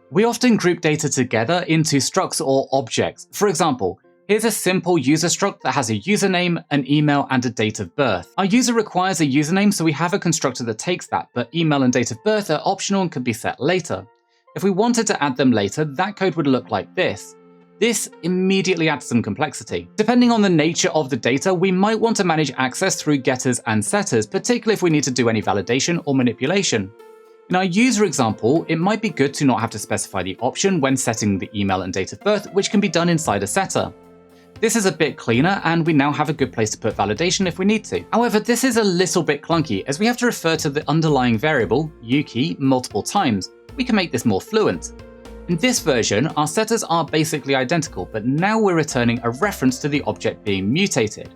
We often group data together into structs or objects. For example, here's a simple user struct that has a username, an email, and a date of birth. Our user requires a username, so we have a constructor that takes that, but email and date of birth are optional and can be set later. If we wanted to add them later, that code would look like this. This immediately adds some complexity. Depending on the nature of the data, we might want to manage access through getters and setters, particularly if we need to do any validation or manipulation. In our user example, it might be good to not have to specify the option when setting the email and date of birth, which can be done inside a setter. This is a bit cleaner, and we now have a good place to put validation if we need to. However, this is a little bit clunky, as we have to refer to the underlying variable, uKey, multiple times. We can make this more fluent. In this version, our setters are basically identical, but now we're returning a reference to the object being mutated.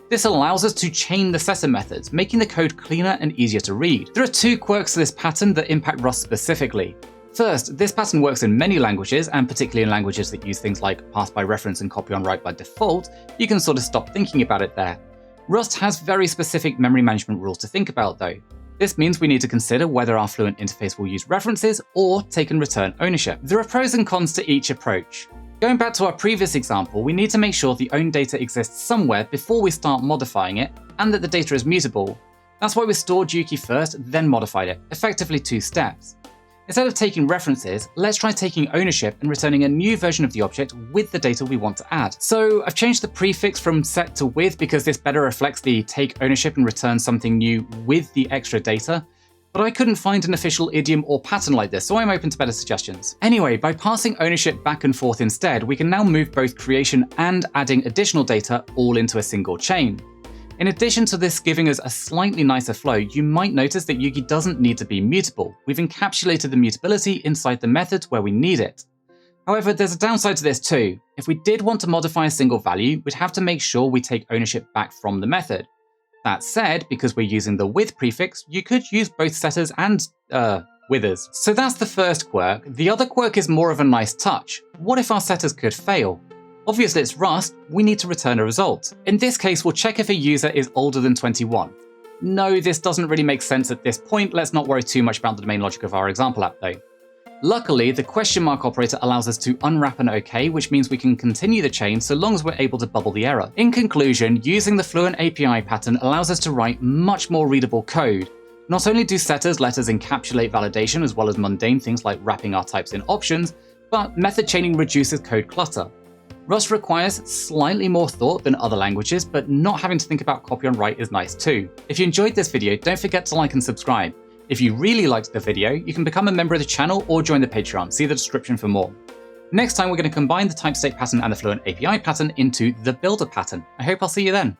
This allows us to chain the setter methods, making the code cleaner and easier to read. There are two quirks to this pattern that impact Rust specifically. First, this pattern works in many languages, and particularly in languages that use things like pass by reference and copy on write by default. You can sort of stop thinking about it there. Rust has very specific memory management rules to think about though. This means we need to consider whether our Fluent interface will use references or take and return ownership. There are pros and cons to each approach. Going back to our previous example, we need to make sure the owned data exists somewhere before we start modifying it, and that the data is mutable. That's why we stored uKey first, then modified it, effectively 2 steps. Instead of taking references, let's try taking ownership and returning a new version of the object with the data we want to add. So I've changed the prefix from set to with because this better reflects the take ownership and return something new with the extra data. But I couldn't find an official idiom or pattern like this, so I'm open to better suggestions. Anyway, by passing ownership back and forth instead, we can now move both creation and adding additional data all into a single chain. In addition to this giving us a slightly nicer flow, you might notice that uKey doesn't need to be mutable. We've encapsulated the mutability inside the methods where we need it. However, there's a downside to this too. If we did want to modify a single value, we'd have to make sure we take ownership back from the method. That said, because we're using the with prefix, you could use both setters and withers. So that's the first quirk. The other quirk is more of a nice touch. What if our setters could fail? Obviously it's Rust, we need to return a result. In this case, we'll check if a user is older than 21. No, this doesn't really make sense at this point. Let's not worry too much about the domain logic of our example app though. Luckily, the question mark operator allows us to unwrap an OK, which means we can continue the chain so long as we're able to bubble the error. In conclusion, using the Fluent API pattern allows us to write much more readable code. Not only do setters let us encapsulate validation as well as mundane things like wrapping our types in options, but method chaining reduces code clutter. Rust requires slightly more thought than other languages, but not having to think about copy on write is nice too. If you enjoyed this video, don't forget to like and subscribe. If you really liked the video, you can become a member of the channel or join the Patreon. See the description for more. Next time, we're going to combine the type state pattern and the Fluent API pattern into the builder pattern. I hope I'll see you then.